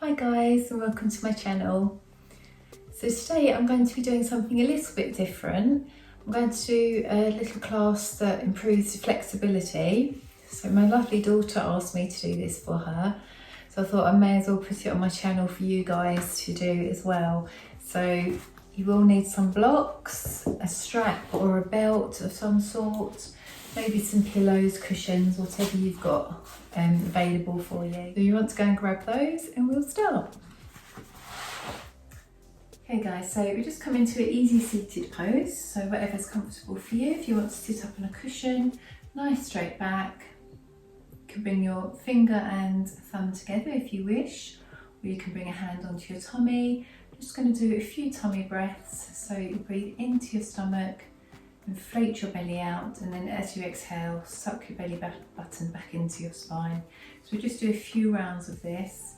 Hi guys, and welcome to my channel. So today I'm going to be doing something a little bit different. I'm going to do a little class that improves flexibility. So my lovely daughter asked me to do this for her, so I thought I may as well put it on my channel for you guys to do as well. So you will need some blocks, a strap or a belt of some sort, maybe some pillows, cushions, whatever you've got available for you. So you want to go and grab those and we'll start. Okay guys, so we just come into an easy seated pose, so whatever's comfortable for you. If you want to sit up on a cushion, nice straight back, you can bring your finger and thumb together if you wish, or you can bring a hand onto your tummy. I'm just going to do a few tummy breaths, so you breathe into your stomach, inflate your belly out, and then as you exhale, suck your belly button back into your spine. So we just do a few rounds of this.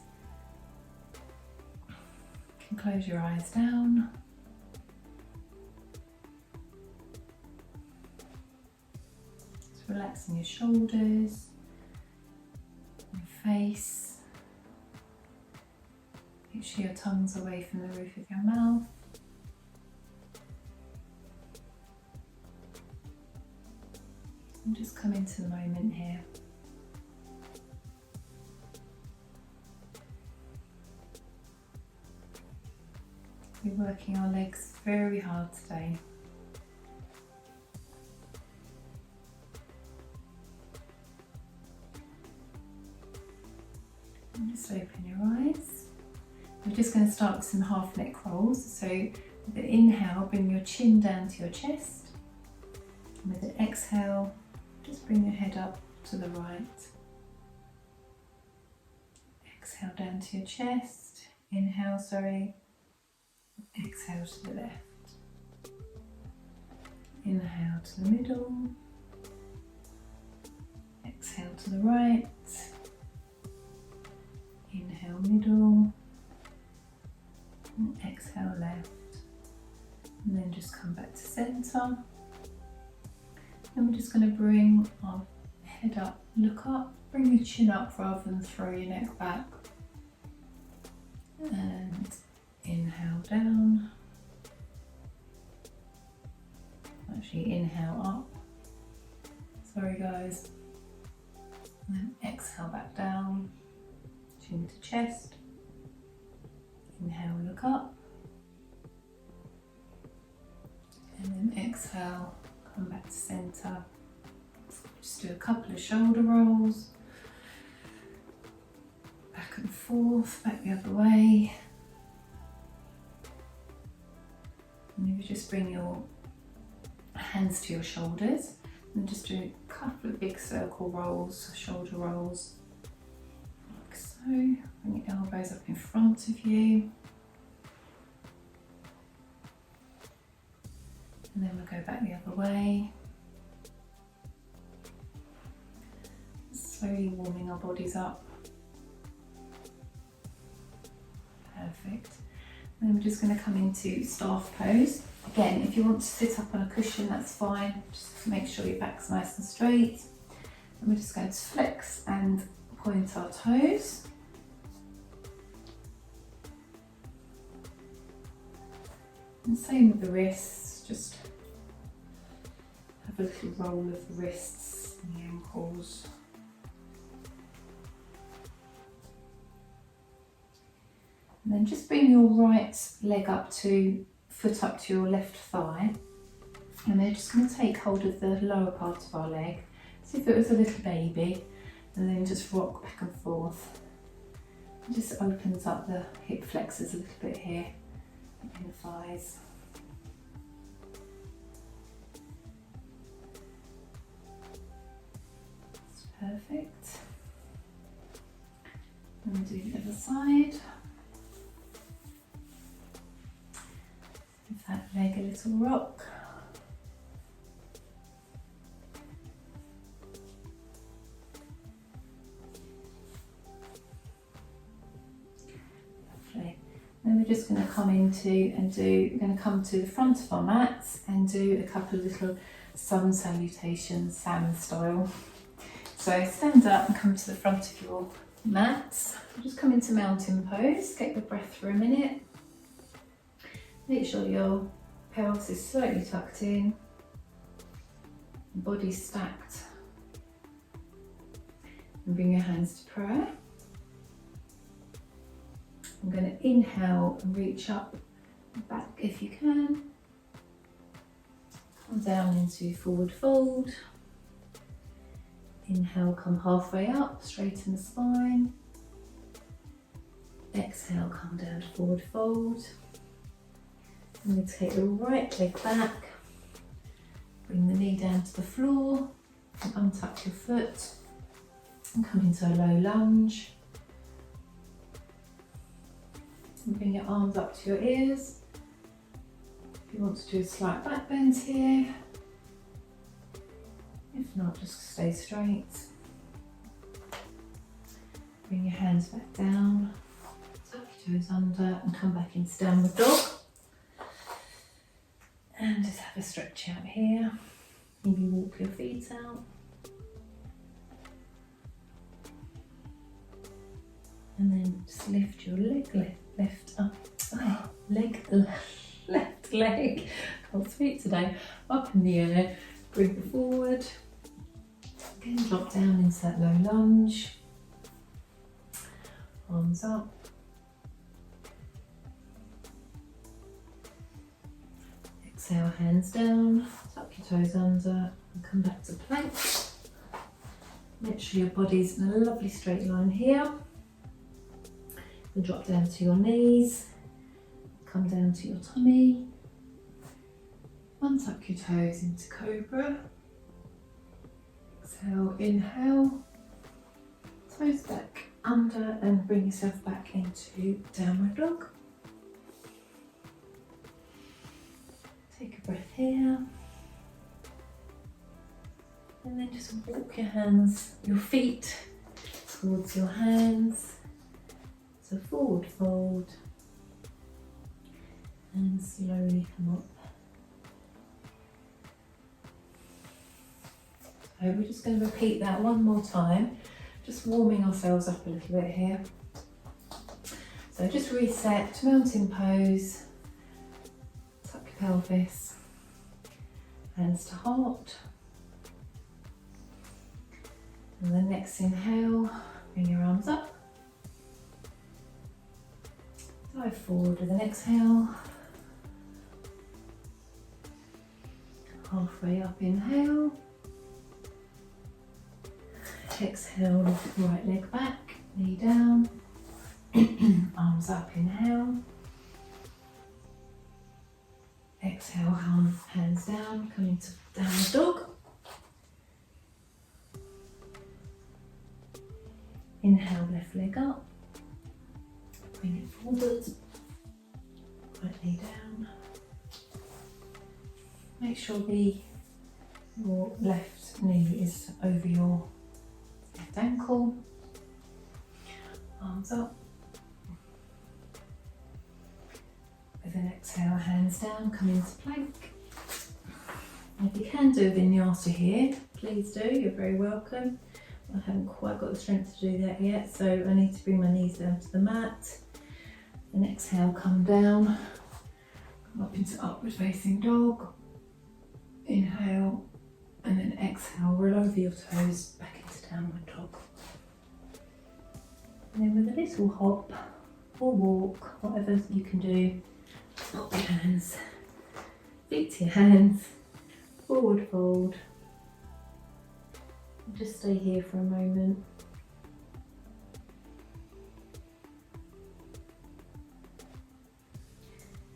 You can close your eyes down. Just relaxing your shoulders, your face. Make sure your tongue's away from the roof of your mouth. And just come into the moment here. We're working our legs very hard today. And just open your eyes. We're just going to start with some half neck rolls. So with the inhale, bring your chin down to your chest. And with the exhale, just bring your head up to the right. Exhale down to your chest. Inhale, sorry. Exhale to the left. Inhale to the middle. Exhale to the right. Inhale middle. And exhale left. And then just come back to centre. And we're just going to bring our head up, look up, bring your chin up rather than throw your neck back. And inhale down. Actually inhale up. Sorry guys. And then exhale back down, chin to chest. Inhale, look up. And then exhale. Come back to centre. Just do a couple of shoulder rolls. Back and forth, back the other way. And you just bring your hands to your shoulders and just do a couple of big circle rolls, shoulder rolls. Like so. Bring your elbows up in front of you. And then we'll go back the other way. Slowly warming our bodies up. Perfect. And then we're just going to come into staff pose. Again, if you want to sit up on a cushion, that's fine. Just make sure your back's nice and straight. And we're just going to flex and point our toes. And same with the wrists, just have a little roll of the wrists and the ankles. And then just bring your right leg up to, foot up to your left thigh. And we're just going to take hold of the lower part of our leg, as if it was a little baby, and then just rock back and forth. It just opens up the hip flexors a little bit here in the thighs. That's perfect. And we'll do the other side. Give that leg a little rock. Lovely. Then we're just going to come into and we're going to come to the front of our mats and do a couple of little sun salutations, salmon style. So stand up and come to the front of your mat. Just come into mountain pose, get your breath for a minute. Make sure your pelvis is slightly tucked in, body stacked. And bring your hands to prayer. I'm going to inhale and reach up and back if you can. Come down into forward fold. Inhale, come halfway up, straighten the spine. Exhale, come down to forward fold. I'm going to take the right leg back. Bring the knee down to the floor and untuck your foot. And come into a low lunge. And bring your arms up to your ears. If you want to do a slight back bend here. If not, just stay straight. Bring your hands back down. Tuck your toes under and come back into downward dog. And just have a stretch out here. Maybe walk your feet out. And then just lift your leg, left leg, can't speak today, up in the air, bring it forward, again drop down into that low lunge, arms up, exhale, hands down, tuck your toes under and come back to plank. Make sure your body's in a lovely straight line here. And drop down to your knees, come down to your tummy, untuck your toes into cobra, exhale, inhale, toes back under and bring yourself back into downward dog. Take a breath here, and then just walk your feet towards your hands. So forward fold and slowly come up. So we're just going to repeat that one more time, just warming ourselves up a little bit here. So just reset to mountain pose, tuck your pelvis, hands to heart. And the next inhale, bring your arms up. Dive forward with an exhale. Halfway up, inhale. Exhale, lift the right leg back, knee down. Arms up, inhale. Exhale, hands down, come into downward dog. Inhale, left leg up. Bring it forward, right knee down. Make sure your left knee is over your left ankle. Arms up. With an exhale, hands down, come into plank. And if you can do a vinyasa here, please do, you're very welcome. I haven't quite got the strength to do that yet, so I need to bring my knees down to the mat. Then exhale, come down, come up into upward facing dog. Inhale, and then exhale, roll over your toes back into downward dog. And then with a little hop or walk, whatever you can do, pop your hands, feet to your hands, forward fold. Just stay here for a moment.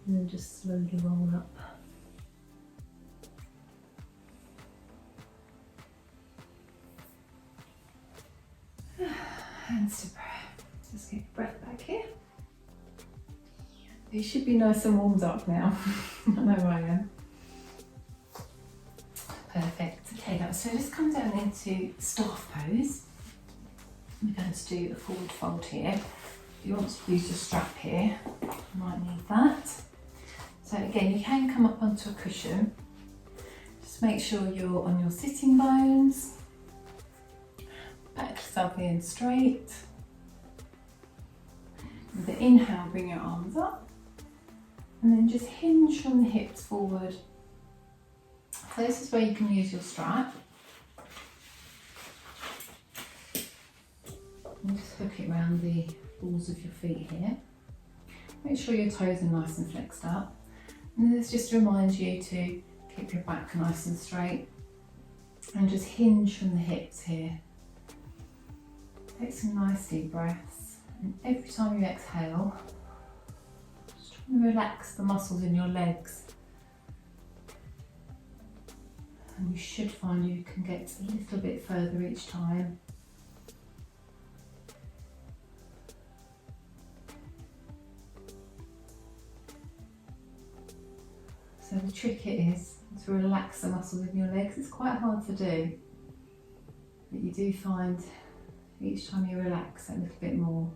And then just slowly roll up. Hands to prayer. Just get your breath back here. You should be nice and warmed up now. I know I am. Perfect. Okay, so just come down into staff pose. We're going to do a forward fold here. If you want to use your strap here, you might need that. So again, you can come up onto a cushion. Just make sure you're on your sitting bones. Back yourself in straight. With the inhale, bring your arms up and then just hinge from the hips forward. So this is where you can use your strap. And just hook it around the balls of your feet here. Make sure your toes are nice and flexed up. And this just reminds you to keep your back nice and straight and just hinge from the hips here. Take some nice deep breaths, and every time you exhale, just try and relax the muscles in your legs. And you should find you can get a little bit further each time. So the trick is to relax the muscles in your legs. It's quite hard to do, but you do find each time you relax a little bit more,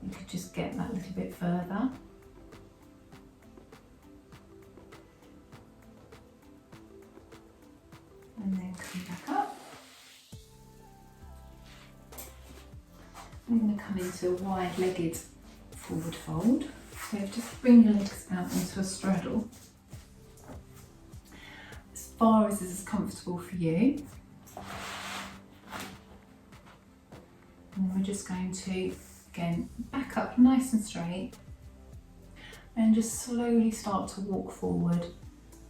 you could just get that little bit further. And then come back up. I'm going to come into a wide-legged forward fold. So just bring your legs out into a straddle. As far as is comfortable for you. And we're just going to, again, back up nice and straight and just slowly start to walk forward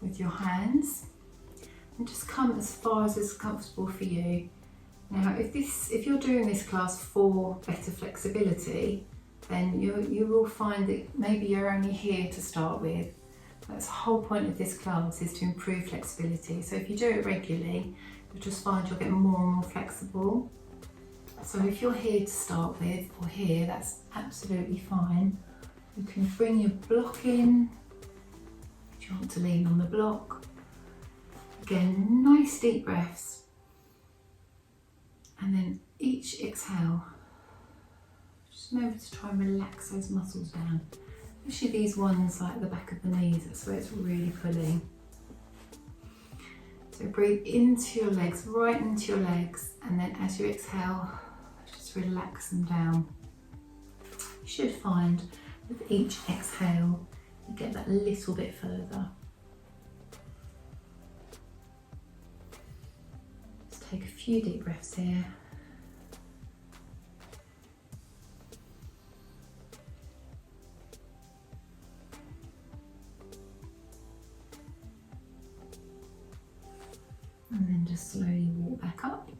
with your hands and just come as far as is comfortable for you. Now, if you're doing this class for better flexibility, then you will find that maybe you're only here to start with. That's the whole point of this class, is to improve flexibility. So if you do it regularly, you'll just find you'll get more and more flexible. So if you're here to start with, or here, that's absolutely fine. You can bring your block in, if you want to lean on the block. Again, nice deep breaths. And then each exhale, just remember to try and relax those muscles down. Especially these ones like the back of the knees, that's where it's really pulling. So breathe into your legs, right into your legs, and then as you exhale, just relax them down. You should find with each exhale, you get that little bit further. Just take a few deep breaths here. And then just slowly walk back up.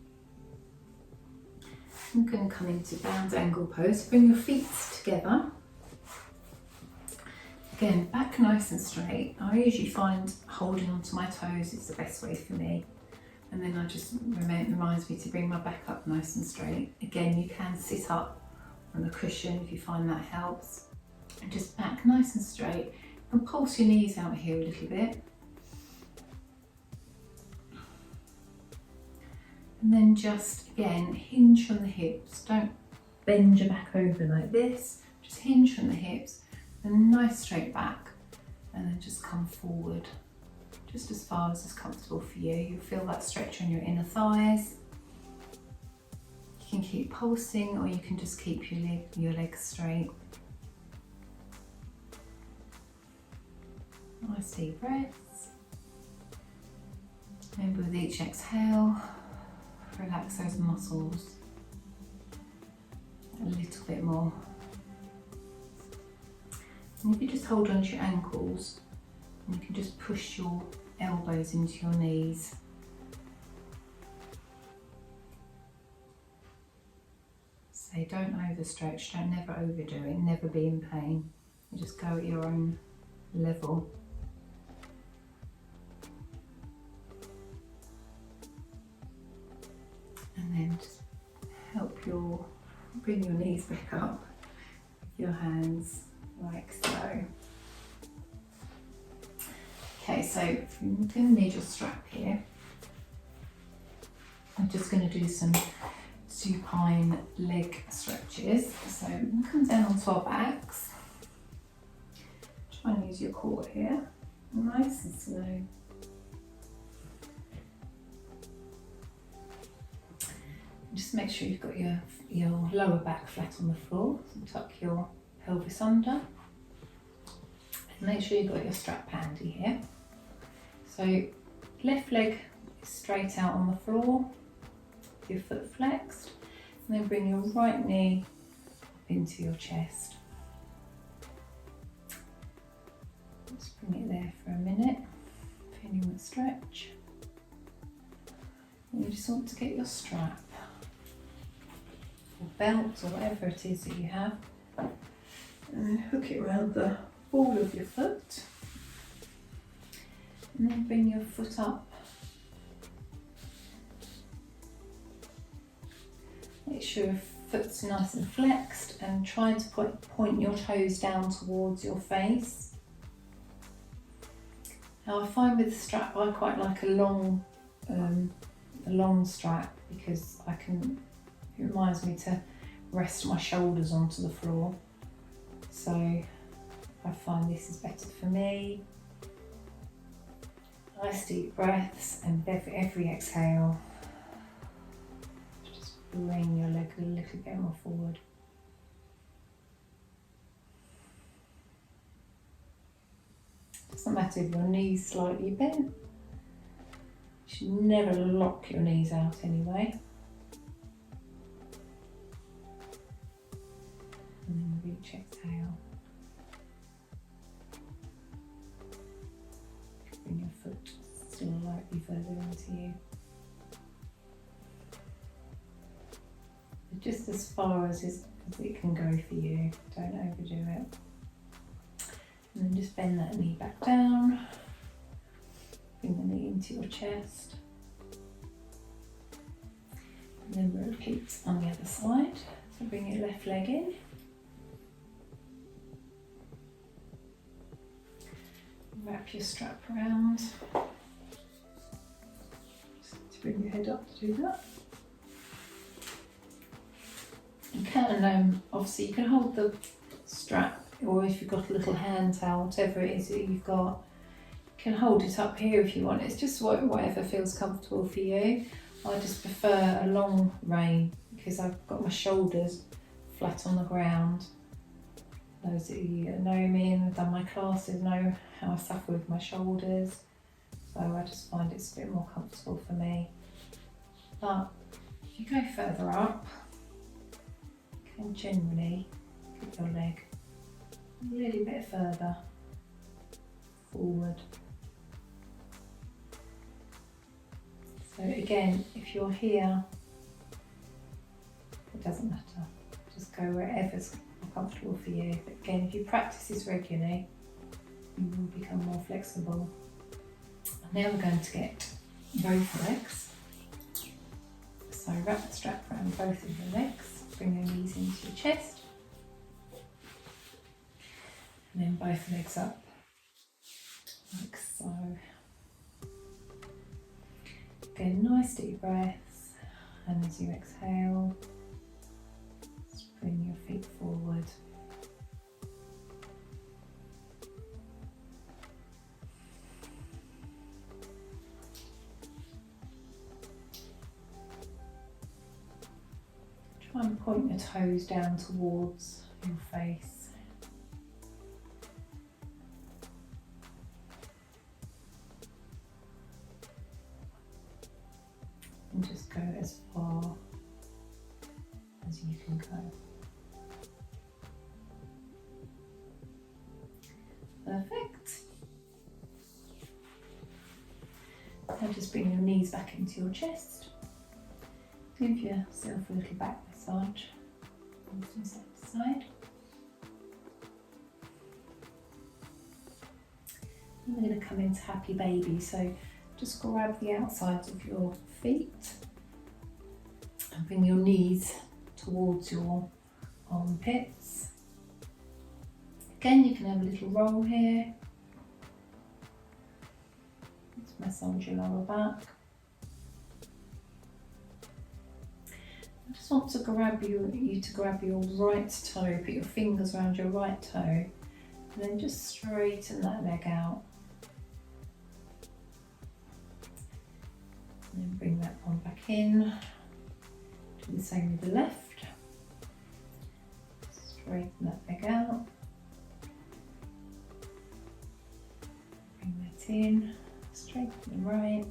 I'm going to come into bound angle pose. Bring your feet together. Again, back nice and straight. I usually find holding onto my toes is the best way for me. And then I just reminds me to bring my back up nice and straight. Again, you can sit up on the cushion if you find that helps. And just back nice and straight. And pulse your knees out here a little bit. And then just, again, hinge from the hips. Don't bend your back over like this. Just hinge from the hips. And nice straight back. And then just come forward. Just as far as is comfortable for you. You'll feel that stretch on your inner thighs. You can keep pulsing, or you can just keep your legs straight. Nice deep breaths. Remember, with each exhale, relax those muscles a little bit more. And if you just hold on to your ankles, and you can just push your elbows into your knees. So don't overstretch, don't never overdo it, never be in pain. You just go at your own level. And then just bring your knees back up with your hands like so. Okay, so you're going to need your strap here. I'm just going to do some supine leg stretches. So I'm going to come down onto our backs. Try and use your core here, nice and slow. Just make sure you've got your lower back flat on the floor. So tuck your pelvis under. And make sure you've got your strap handy here. So left leg is straight out on the floor, your foot flexed, and then bring your right knee up into your chest. Just bring it there for a minute, feeling the stretch. And you just want to get your strap or belt or whatever it is that you have, and then hook it around the ball of your foot, and then bring your foot up. Make sure your foot's nice and flexed, and try to point your toes down towards your face. Now I find with the strap I quite like a long strap, because it reminds me to rest my shoulders onto the floor. So I find this is better for me. Nice deep breaths, and every exhale, just bring your leg a little bit more forward. Doesn't matter if your knee's slightly bent. You should never lock your knees out anyway. And then reach, exhale. Bring your foot slightly further into you. Just as far as it can go for you. Don't overdo it. And then just bend that knee back down. Bring the knee into your chest. And then repeat on the other side. So bring your left leg in. Wrap your strap around. Just to bring your head up to do that. You can, obviously you can hold the strap, or if you've got a little hand towel, whatever it is that you've got, you can hold it up here if you want. It's just whatever feels comfortable for you. I just prefer a long rein because I've got my shoulders flat on the ground. Those of you that know me and have done my classes know how I suffer with my shoulders, so I just find it's a bit more comfortable for me. But if you go further up, you can generally put your leg a little bit further forward. So again, if you're here, it doesn't matter. Just go wherever's more comfortable for you. But again, if you practice this regularly, you will become more flexible. And now we're going to get both legs. So wrap the strap around both of your legs. Bring your knees into your chest. And then both legs up, like so. Again, nice deep breaths, and as you exhale, just bring your feet forward. Try and point your toes down towards your face. And just go as far as you can go. Perfect. Now just bring your knees back into your chest. Give yourself a little back massage from side to side. And we're going to come into happy baby. So just grab the outsides of your feet and bring your knees towards your armpits. Again, you can have a little roll here. Just massage your lower back. I just want to grab you to grab your right toe, put your fingers around your right toe, and then just straighten that leg out. And then bring that one back in. Do the same with the left. straighten that leg out. Bring that in, straighten the right.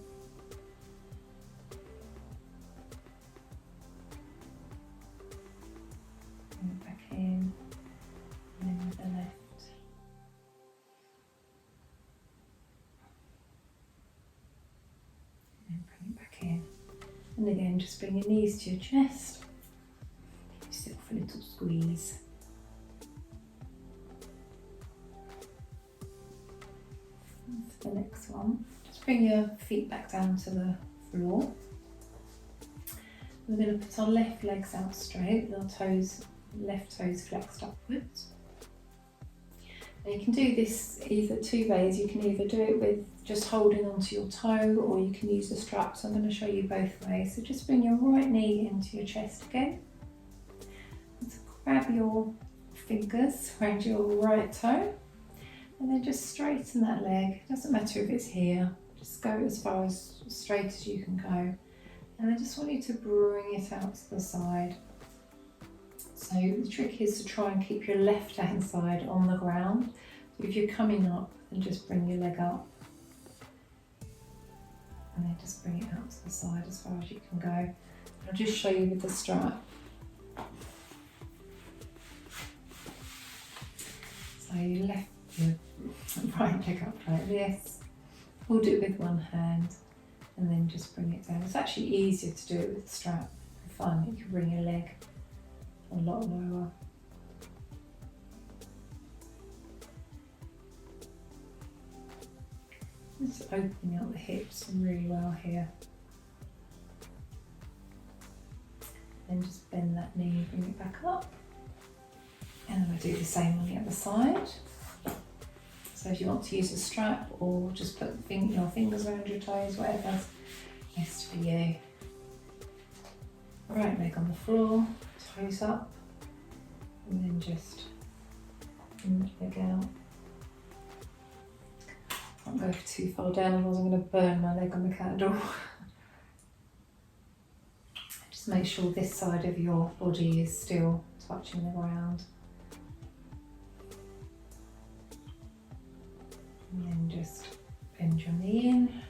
Bring it back in, and then with the left. And bring it back in. And again, just bring your knees to your chest. Give yourself a little squeeze. And for the next one, just bring your feet back down to the floor. We're going to put our left legs out straight with our toes, left toes flexed upwards. And you can do this either two ways. You can either do it with just holding onto your toe, or you can use the strap. So I'm going to show you both ways. So just bring your right knee into your chest again. And so grab your fingers around your right toe, and then just straighten that leg. It doesn't matter if it's here. Just go as far as straight as you can go. And I just want you to bring it out to the side. So the trick is to try and keep your left hand side on the ground. So if you're coming up, then just bring your leg up. And then just bring it out to the side as far as you can go. I'll just show you with the strap. So you left your right leg up like this. Hold it with one hand and then just bring it down. It's actually easier to do it with the strap. For fun, you can bring your leg a lot lower. Just opening up the hips really well here. Then just bend that knee, bring it back up. And then we'll do the same on the other side. So if you want to use a strap or just put your fingers around your toes, whatever's best for you. Right leg on the floor, toes up, and then just bring the leg out. Can't go too far down, otherwise I'm going to burn my leg on the candle. Just make sure this side of your body is still touching the ground. And then just bend your knee in.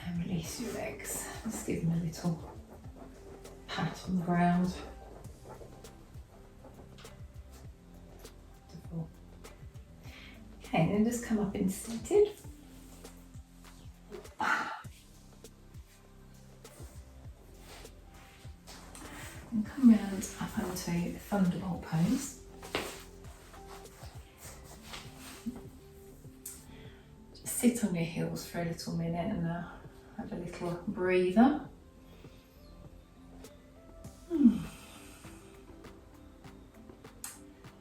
And release your legs. Just give them a little pat on the ground. Wonderful. Okay, then just come up into seated. And come round up onto Thunderbolt pose. Just sit on your heels for a little minute and have a little breather.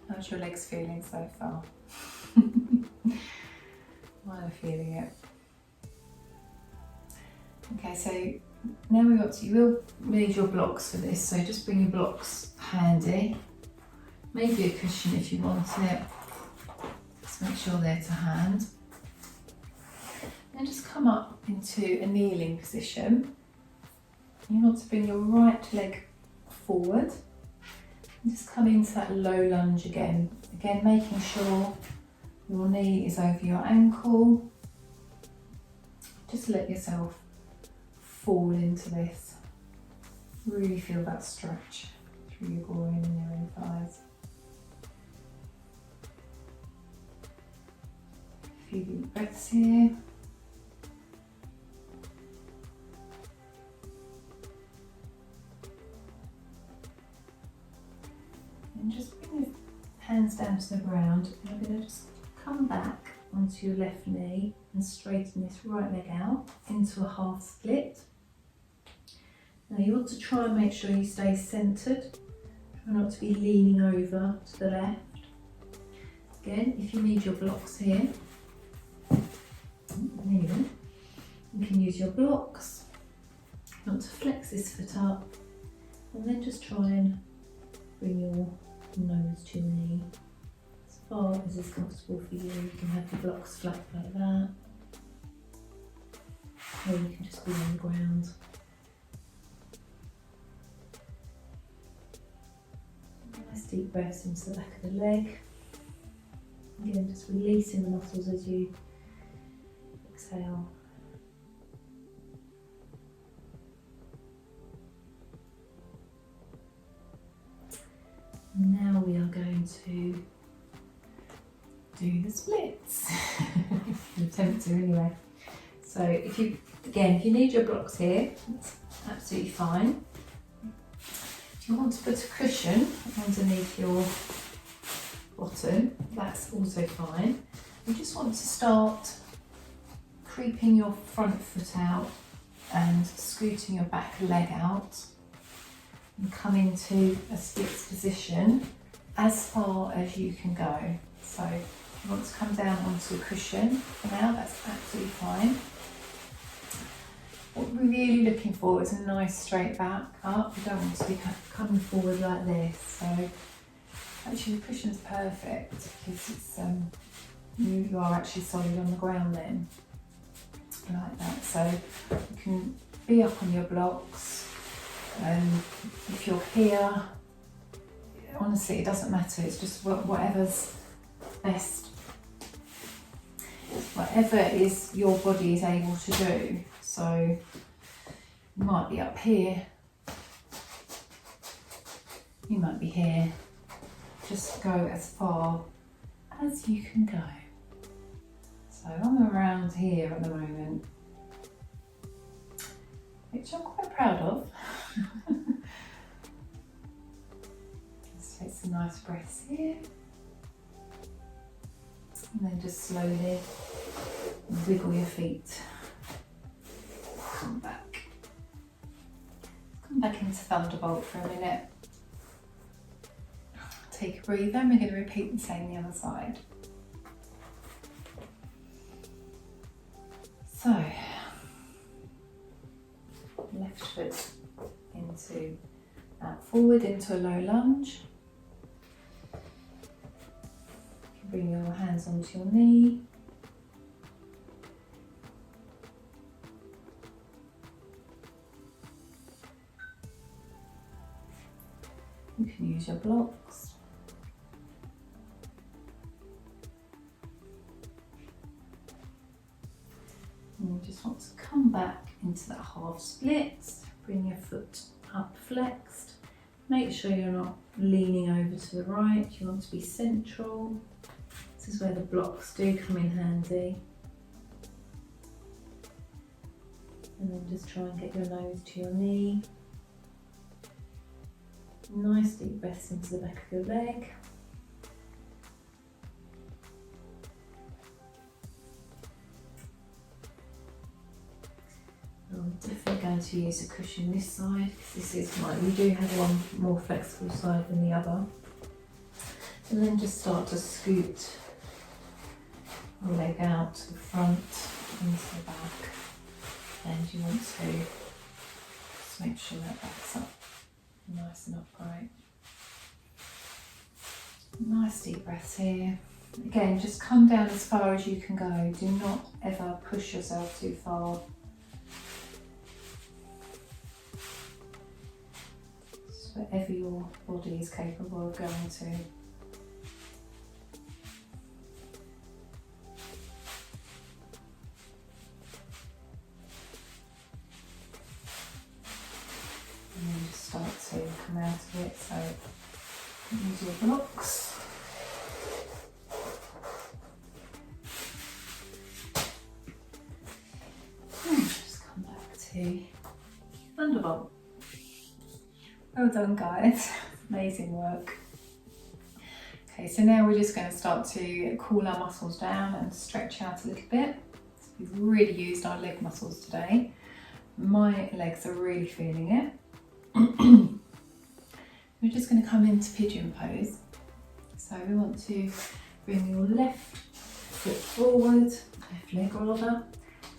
How's your legs feeling so far? Mine are feeling it. Okay, so now you will need your blocks for this, so just bring your blocks handy. Maybe a cushion if you want it. Just make sure they're to hand. And just come up into a kneeling position. You want to bring your right leg forward. And just come into that low lunge again. Again, making sure your knee is over your ankle. Just let yourself fall into this. Really feel that stretch through your groin and your inner thighs. A few deep breaths here. And just bring your hands down to the ground. And I'm going to just come back onto your left knee and straighten this right leg out into a half split. Now you want to try and make sure you stay centred. Try not to be leaning over to the left. Again, if you need your blocks here, you can use your blocks. You want to flex this foot up and then just try and bring your nose to your knee. As far as is comfortable for you, you can have the blocks flat like that. Or you can just be on the ground. deep breaths into the back of the leg. Again, just releasing the muscles as you exhale. Now we are going to do the splits. Attempt to anyway. So if you need your blocks here, that's absolutely fine. If you want to put a cushion underneath your bottom, that's also fine. You just want to start creeping your front foot out and scooting your back leg out and come into a splits position as far as you can go. So if you want to come down onto a cushion for now, that's absolutely fine. What we're really looking for is a nice straight back up. You don't want to be coming forward like this. So actually the cushion's perfect because it's you are actually solid on the ground then, like that. So you can be up on your blocks. If you're here, honestly, it doesn't matter. It's just whatever's best, whatever is your body is able to do. So you might be up here, you might be here. Just go as far as you can go. So I'm around here at the moment, which I'm quite proud of. Just take some nice breaths here. And then just slowly wiggle your feet. Come back. Come back into Thunderbolt for a minute. Take a breather and we're going to repeat the same the other side. So, left foot into forward into a low lunge. You can bring your hands onto your knee. You can use your blocks. And you just want to come back into that half split. Bring your foot up flexed. Make sure you're not leaning over to the right. You want to be central. This is where the blocks do come in handy. And then just try and get your nose to your knee. Nice deep breaths into the back of your leg. I'm definitely going to use a cushion this side because this is we do have one more flexible side than the other. And then just start to scoot the leg out to the front, into the back. And you want to just make sure that back's up nice and upright. Nice deep breaths here. Again, just come down as far as you can go. Do not ever push yourself too far. Just whatever your body is capable of going to. And then just start to come out of it, so use your blocks. And just come back to Thunderbolt. Well done guys, amazing work. Okay, so now we're just going to start to cool our muscles down and stretch out a little bit. So we've really used our leg muscles today. My legs are really feeling it. We're just going to come into pigeon pose. So we want to bring your left foot forward, left leg rather.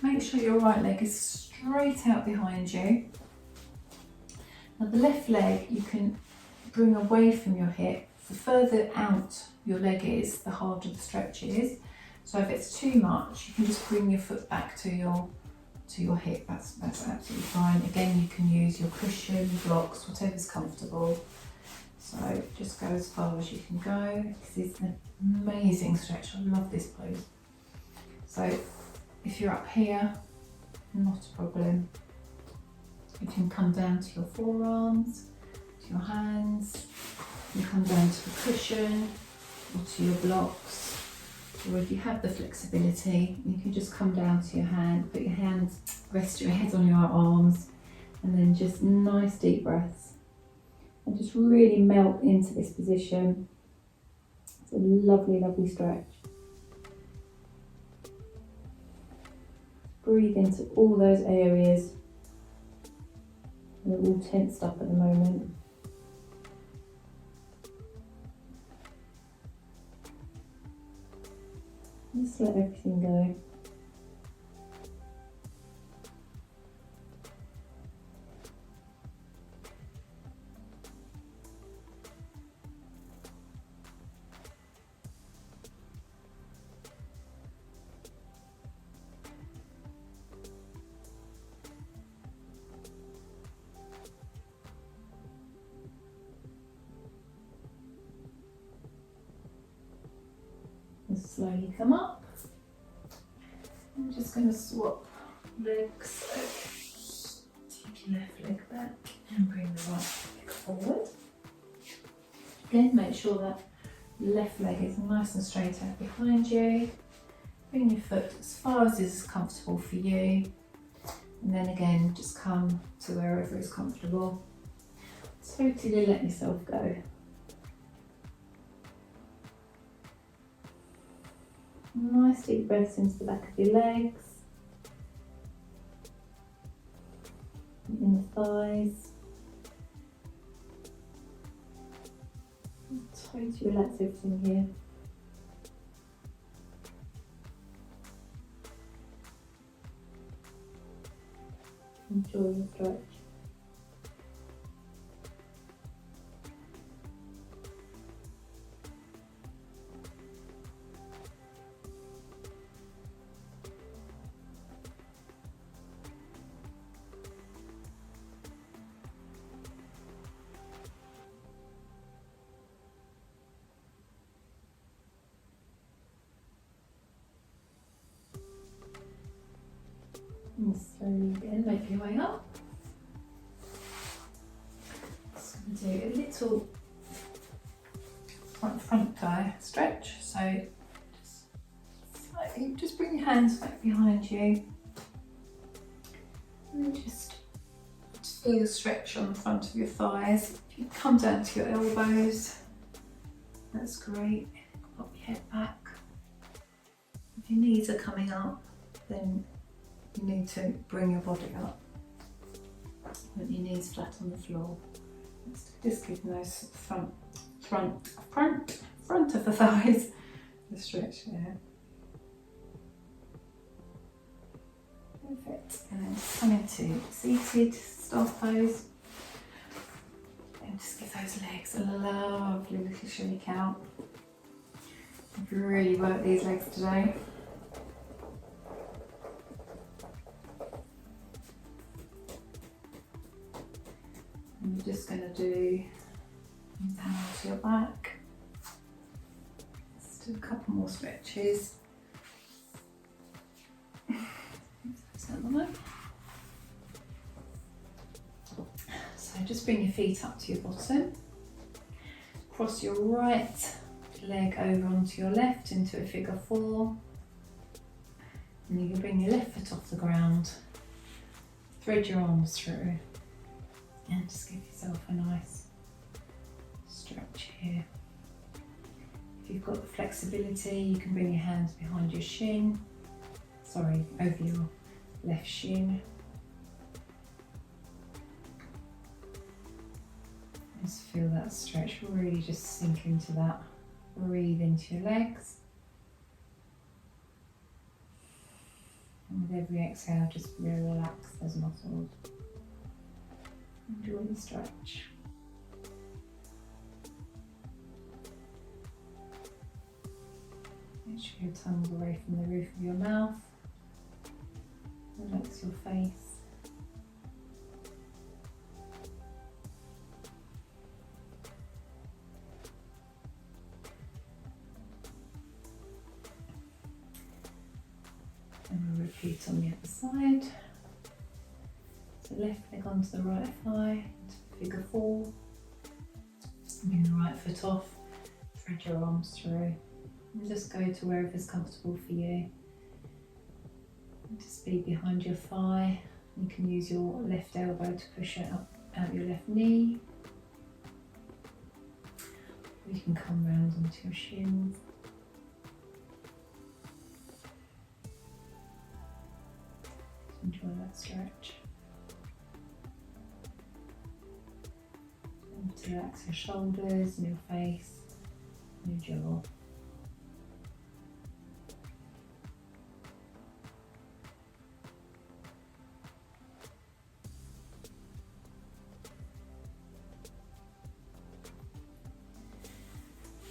Make sure your right leg is straight out behind you. Now the left leg you can bring away from your hip. The further out your leg is, the harder the stretch is. So if it's too much, you can just bring your foot back to your hip. That's absolutely fine. Again, you can use your cushion, blocks, whatever's comfortable. So just go as far as you can go. This is an amazing stretch. I love this pose. So if you're up here, not a problem. You can come down to your forearms, to your hands. You can come down to the cushion or to your blocks. Or if you have the flexibility, you can just come down to your hand, put your hands, rest your head on your arms, and then just nice deep breaths. And just really melt into this position. It's a lovely, lovely stretch. Breathe into all those areas. They're all tensed up at the moment. Just let everything go. And slowly come up. I'm just going to swap legs. So take your left leg back and bring the right leg forward. Again, make sure that left leg is nice and straight out behind you. Bring your foot as far as is comfortable for you. And then again, just come to wherever is comfortable. Totally let yourself go. Nice deep breaths into the back of your legs, in the thighs. Totally relax everything here. Enjoy the stretch. And slowly again, make your way up. Just going to do a little front thigh stretch. So just slightly, just bring your hands back behind you. And just feel the stretch on the front of your thighs. If you come down to your elbows, that's great. Pop your head back. If your knees are coming up, then you need to bring your body up. Put your knees flat on the floor. Just give those front of the thighs the stretch there. Perfect. And then just come into seated staff pose. And just give those legs a lovely little shake out. You've really worked these legs today. And you're just going to do down onto your back. Let's do a couple more stretches. So just bring your feet up to your bottom. Cross your right leg over onto your left into a figure four. And you can bring your left foot off the ground. Thread your arms through. And just give yourself a nice stretch here. If you've got the flexibility, you can bring your hands behind your shin. Sorry, over your left shin. Just feel that stretch, really just sink into that. Breathe into your legs. And with every exhale, just really relax those muscles. Enjoy the stretch. Make sure your tongue's away from the roof of your mouth. Relax your face. Repeat on the other side. So left leg onto the right thigh, into figure 4. Bring the right foot off, thread your arms through, and just go to wherever's comfortable for you. And just be behind your thigh. You can use your left elbow to push out your left knee. You can come round onto your shins. Enjoy that stretch. And to relax your shoulders and your face and your jaw.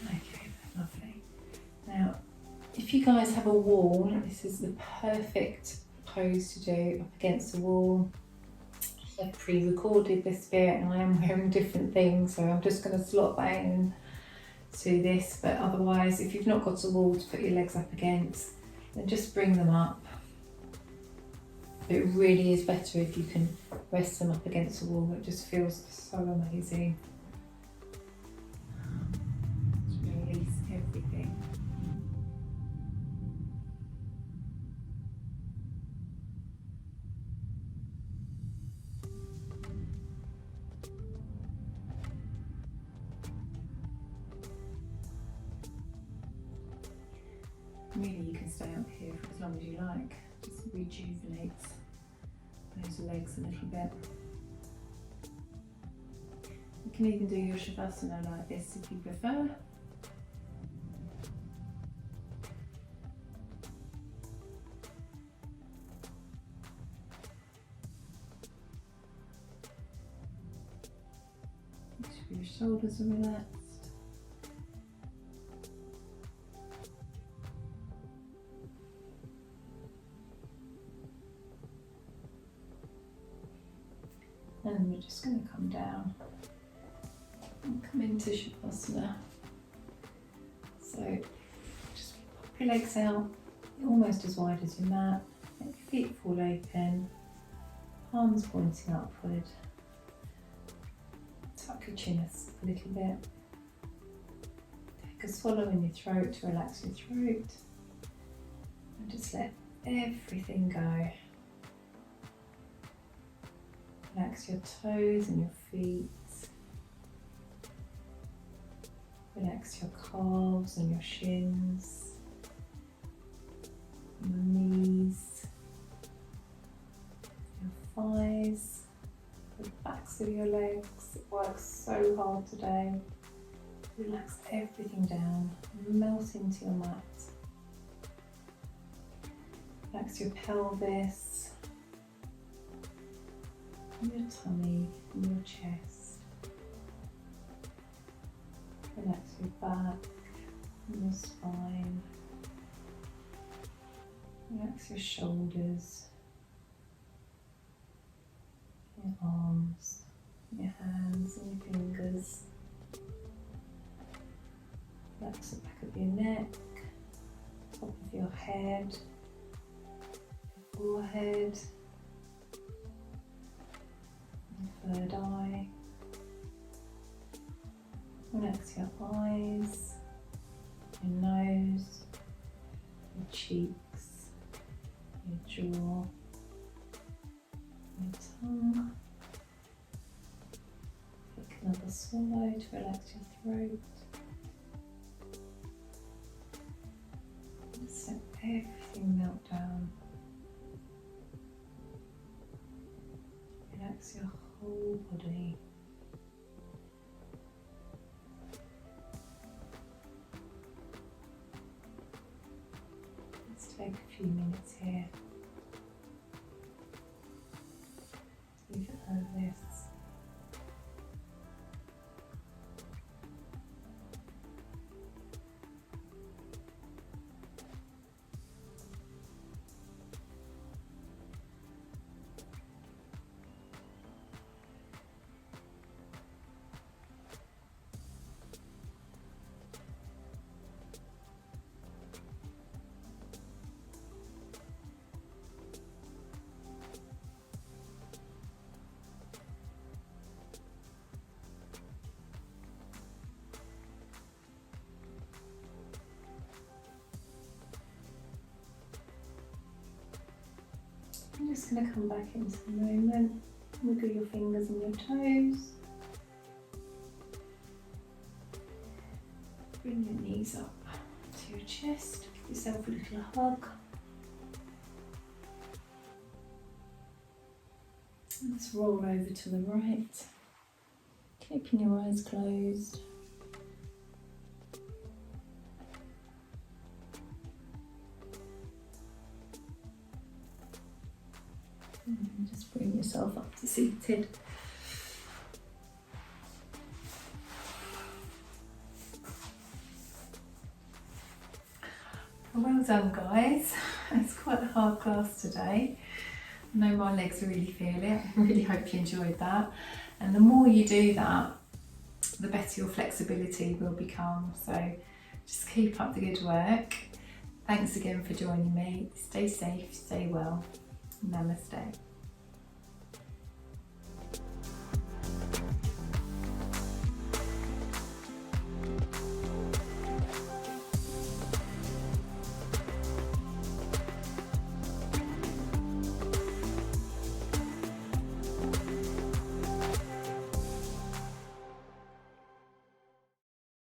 Okay, lovely. Now, if you guys have a wall, this is the perfect pose to do up against the wall. I've pre-recorded this bit and I am wearing different things, so I'm just going to slot that in to this, but otherwise if you've not got a wall to put your legs up against, then just bring them up. It really is better if you can rest them up against the wall. It just feels so amazing. Just release everything. Really, you can stay up here for as long as you like. Just rejuvenates those legs a little bit. You can even do your Shavasana like this if you prefer. Make sure your shoulders are relaxed. And we're just going to come down and come into Shavasana. So just pop your legs out almost as wide as your mat. Let your feet fall open, palms pointing upward. Tuck your chin a little bit. Take a swallow in your throat to relax your throat. And just let everything go. Relax your toes and your feet. Relax your calves and your shins, your knees, your thighs, the backs of your legs. It works so hard today. Relax everything down, melt into your mat. Relax your pelvis, your tummy and your chest. Relax your back and your spine. Relax your shoulders, your arms, your hands and your fingers. Relax the back of your neck, top of your head, your forehead, third eye. Relax your eyes, your nose, your cheeks, your jaw, your tongue. Take another swallow to relax your throat. Just let everything melt down. Relax your whole body. Let's take a few minutes here. Leave it like this. just going to come back into the moment. Wiggle your fingers and your toes. Bring your knees up to your chest. Give yourself a little hug. And let's roll over to the right. Keeping your eyes closed. And just bring yourself up to seated. Well done, guys. It's quite a hard class today. I know my legs really feel it. I really hope you enjoyed that. And the more you do that, the better your flexibility will become. So just keep up the good work. Thanks again for joining me. Stay safe, stay well. Namaste.